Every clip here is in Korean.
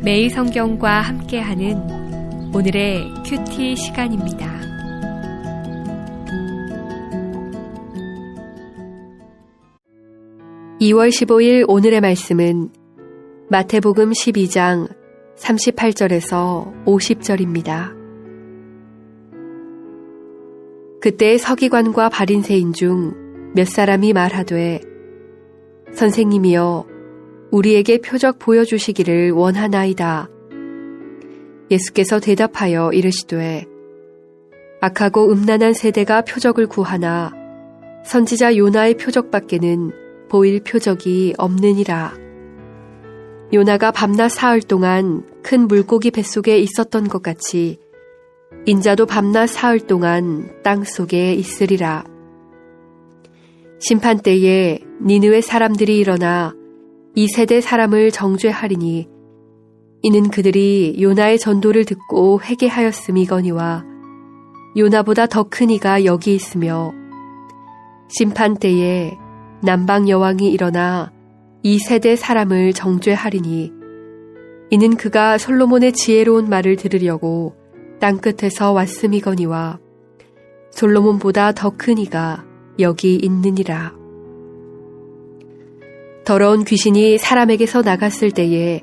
매일 성경과 함께하는 오늘의 큐티 시간입니다. (2월 15일) 오늘의 말씀은 마태복음 12장 38절에서 50절입니다. 그때 서기관과 바리새인 중 몇 사람이 말하되 선생님이여 우리에게 표적 보여주시기를 원하나이다. 예수께서 대답하여 이르시되 악하고 음란한 세대가 표적을 구하나 선지자 요나의 표적밖에는 보일 표적이 없느니라. 요나가 밤낮 사흘 동안 큰 물고기 뱃속에 있었던 것 같이 인자도 밤낮 사흘 동안 땅 속에 있으리라. 심판 때에 니느웨 사람들이 일어나 이 세대 사람을 정죄하리니 이는 그들이 요나의 전도를 듣고 회개하였음이거니와 요나보다 더 큰 이가 여기 있으며 심판 때에 남방 여왕이 일어나 이 세대 사람을 정죄하리니 이는 그가 솔로몬의 지혜로운 말을 들으려고 땅끝에서 왔음이거니와 솔로몬보다 더 큰 이가 여기 있느니라. 더러운 귀신이 사람에게서 나갔을 때에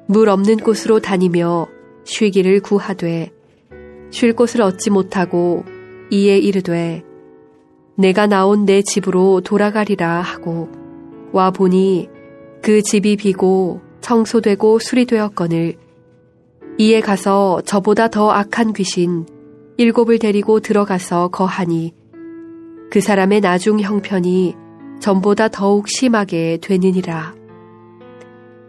물 없는 곳으로 다니며 쉬기를 구하되 쉴 곳을 얻지 못하고 이에 이르되 내가 나온 내 집으로 돌아가리라 하고 와 보니 그 집이 비고 청소되고 수리되었거늘 이에 가서 저보다 더 악한 귀신 7을 데리고 들어가서 거하니 그 사람의 나중 형편이 전보다 더욱 심하게 되느니라.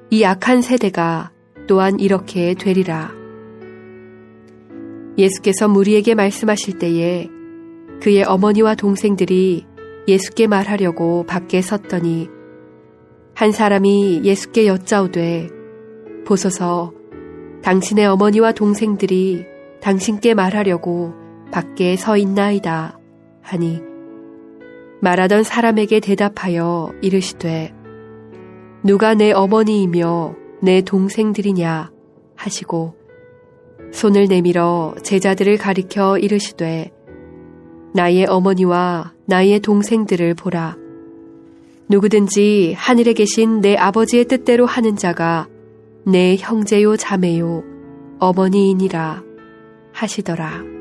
이 악한 세대가 또한 이렇게 되리라. 예수께서 무리에게 말씀하실 때에 그의 어머니와 동생들이 예수께 말하려고 밖에 섰더니 한 사람이 예수께 여짜오되 보소서 당신의 어머니와 동생들이 당신께 말하려고 밖에 서 있나이다 하니 말하던 사람에게 대답하여 이르시되 누가 내 어머니이며 내 동생들이냐 하시고 손을 내밀어 제자들을 가리켜 이르시되 나의 어머니와 나의 동생들을 보라. 누구든지 하늘에 계신 내 아버지의 뜻대로 하는 자가 내 형제요 자매요 어머니이니라 하시더라.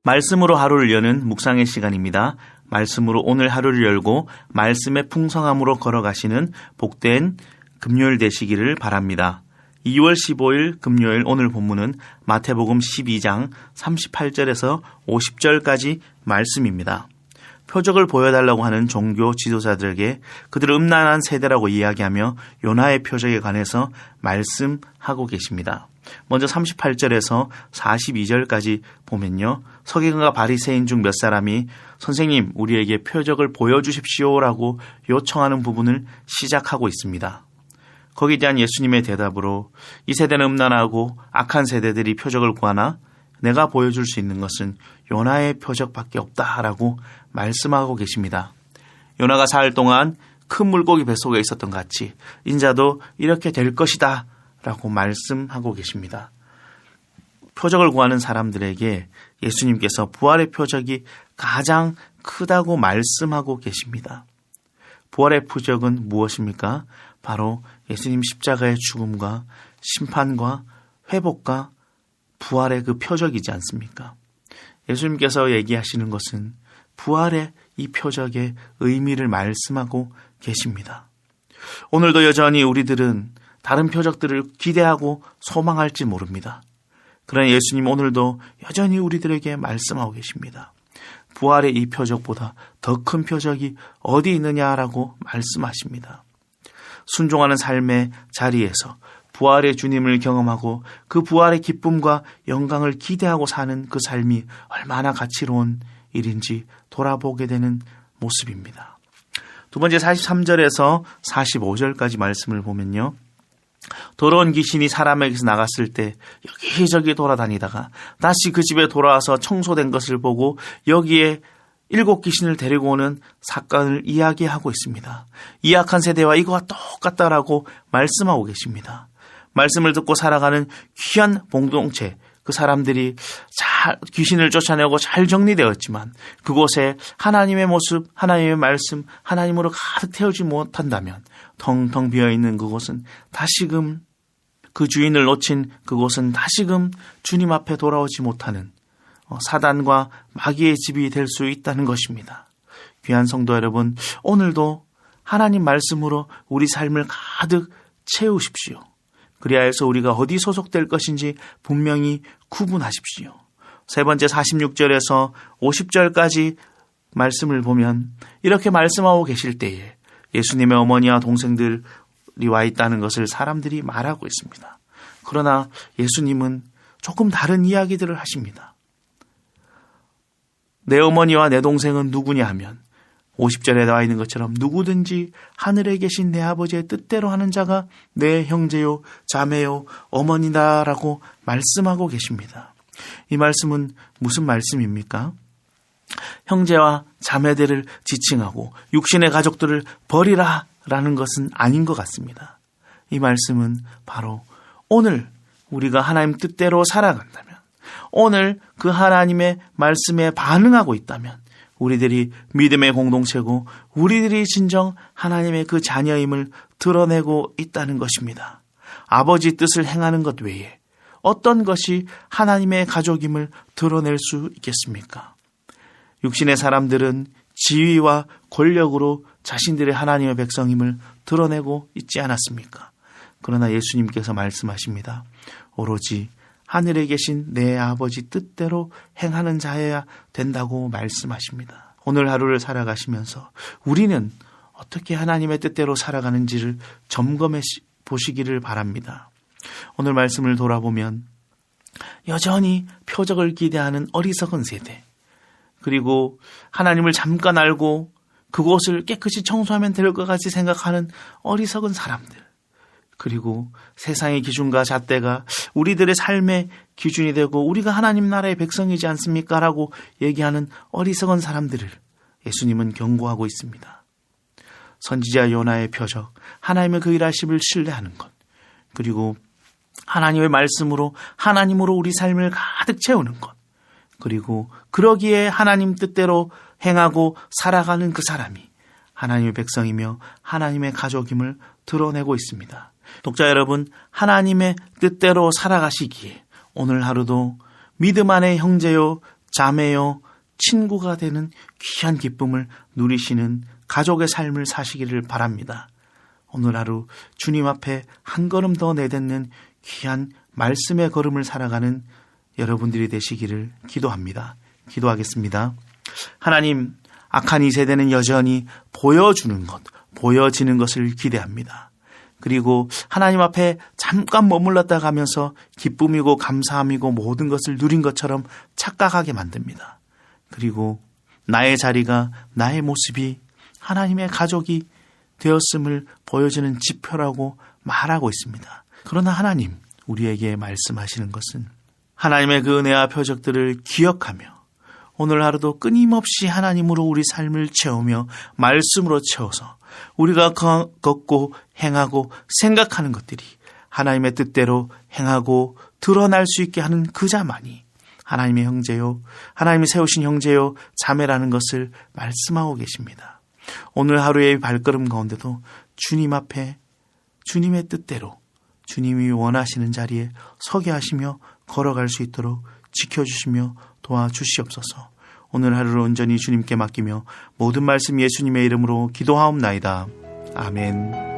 말씀으로 하루를 여는 묵상의 시간입니다. 말씀으로 오늘 하루를 열고 말씀의 풍성함으로 걸어가시는 복된 금요일 되시기를 바랍니다. 2월 15일 금요일 오늘 본문은 마태복음 12장 38절에서 50절까지 말씀입니다. 표적을 보여달라고 하는 종교 지도자들에게 그들을 음란한 세대라고 이야기하며 요나의 표적에 관해서 말씀하고 계십니다. 먼저 38절에서 42절까지 보면요. 서기관과 바리새인 중 몇 사람이 선생님 우리에게 표적을 보여주십시오라고 요청하는 부분을 시작하고 있습니다. 거기에 대한 예수님의 대답으로 이 세대는 음란하고 악한 세대들이 표적을 구하나 내가 보여줄 수 있는 것은 요나의 표적밖에 없다라고 말씀하고 계십니다. 요나가 사흘 동안 큰 물고기 뱃속에 있었던 것 같이 인자도 이렇게 될 것이다 라고 말씀하고 계십니다. 표적을 구하는 사람들에게 예수님께서 부활의 표적이 가장 크다고 말씀하고 계십니다. 부활의 표적은 무엇입니까? 바로 예수님 십자가의 죽음과 심판과 회복과 부활의 그 표적이지 않습니까? 예수님께서 얘기하시는 것은 부활의 이 표적의 의미를 말씀하고 계십니다. 오늘도 여전히 우리들은 다른 표적들을 기대하고 소망할지 모릅니다. 그러나 예수님 오늘도 여전히 우리들에게 말씀하고 계십니다. 부활의 이 표적보다 더 큰 표적이 어디 있느냐라고 말씀하십니다. 순종하는 삶의 자리에서 부활의 주님을 경험하고 그 부활의 기쁨과 영광을 기대하고 사는 그 삶이 얼마나 가치로운 일인지 돌아보게 되는 모습입니다. 두 번째 43절에서 45절까지 말씀을 보면요. 더러운 귀신이 사람에게서 나갔을 때 여기저기 돌아다니다가 다시 그 집에 돌아와서 청소된 것을 보고 여기에 7 귀신을 데리고 오는 사건을 이야기하고 있습니다. 이 악한 세대와 이거와 똑같다라고 말씀하고 계십니다. 말씀을 듣고 살아가는 귀한 공동체, 그 사람들이 잘 귀신을 쫓아내고 잘 정리되었지만 그곳에 하나님의 모습, 하나님의 말씀, 하나님으로 가득 태우지 못한다면 텅텅 비어있는 그곳은 다시금 그 주인을 놓친 그곳은 다시금 주님 앞에 돌아오지 못하는 사단과 마귀의 집이 될 수 있다는 것입니다. 귀한 성도 여러분, 오늘도 하나님 말씀으로 우리 삶을 가득 채우십시오. 그리하여 해서 우리가 어디 소속될 것인지 분명히 구분하십시오. 세 번째 46절에서 50절까지 말씀을 보면 이렇게 말씀하고 계실 때에 예수님의 어머니와 동생들이 와 있다는 것을 사람들이 말하고 있습니다. 그러나 예수님은 조금 다른 이야기들을 하십니다. 내 어머니와 내 동생은 누구냐 하면 50절에 나와 있는 것처럼 누구든지 하늘에 계신 내 아버지의 뜻대로 하는 자가 내 형제요, 자매요, 어머니다라고 말씀하고 계십니다. 이 말씀은 무슨 말씀입니까? 형제와 자매들을 지칭하고 육신의 가족들을 버리라 라는 것은 아닌 것 같습니다. 이 말씀은 바로 오늘 우리가 하나님 뜻대로 살아간다면, 오늘 그 하나님의 말씀에 반응하고 있다면 우리들이 믿음의 공동체고 우리들이 진정 하나님의 그 자녀임을 드러내고 있다는 것입니다. 아버지 뜻을 행하는 것 외에 어떤 것이 하나님의 가족임을 드러낼 수 있겠습니까? 육신의 사람들은 지위와 권력으로 자신들의 하나님의 백성임을 드러내고 있지 않았습니까? 그러나 예수님께서 말씀하십니다. 오로지 하늘에 계신 내 아버지 뜻대로 행하는 자여야 된다고 말씀하십니다. 오늘 하루를 살아가시면서 우리는 어떻게 하나님의 뜻대로 살아가는지를 점검해 보시기를 바랍니다. 오늘 말씀을 돌아보면 여전히 표적을 기대하는 어리석은 세대, 그리고 하나님을 잠깐 알고 그곳을 깨끗이 청소하면 될 것 같이 생각하는 어리석은 사람들, 그리고 세상의 기준과 잣대가 우리들의 삶의 기준이 되고 우리가 하나님 나라의 백성이지 않습니까? 라고 얘기하는 어리석은 사람들을 예수님은 경고하고 있습니다. 선지자 요나의 표적, 하나님의 그 일하심을 신뢰하는 것, 그리고 하나님의 말씀으로 하나님으로 우리 삶을 가득 채우는 것, 그리고 그러기에 하나님 뜻대로 행하고 살아가는 그 사람이 하나님의 백성이며 하나님의 가족임을 드러내고 있습니다. 독자 여러분, 하나님의 뜻대로 살아가시기에 오늘 하루도 믿음 안의 형제요, 자매요, 친구가 되는 귀한 기쁨을 누리시는 가족의 삶을 사시기를 바랍니다. 오늘 하루 주님 앞에 한 걸음 더 내딛는 귀한 말씀의 걸음을 살아가는 여러분들이 되시기를 기도합니다. 기도하겠습니다. 하나님, 악한 이 세대는 여전히 보여주는 것, 보여지는 것을 기대합니다. 그리고 하나님 앞에 잠깐 머물렀다 가면서 기쁨이고 감사함이고 모든 것을 누린 것처럼 착각하게 만듭니다. 그리고 나의 자리가, 나의 모습이 하나님의 가족이 되었음을 보여주는 지표라고 말하고 있습니다. 그러나 하나님, 우리에게 말씀하시는 것은 하나님의 그 은혜와 표적들을 기억하며 오늘 하루도 끊임없이 하나님으로 우리 삶을 채우며 말씀으로 채워서 우리가 걷고 행하고 생각하는 것들이 하나님의 뜻대로 행하고 드러날 수 있게 하는 그 자만이 하나님의 형제요, 하나님이 세우신 형제요, 자매라는 것을 말씀하고 계십니다. 오늘 하루의 발걸음 가운데도 주님 앞에 주님의 뜻대로 주님이 원하시는 자리에 서게 하시며 걸어갈 수 있도록 지켜주시며 도와주시옵소서. 오늘 하루를 온전히 주님께 맡기며 모든 말씀 예수님의 이름으로 기도하옵나이다. 아멘.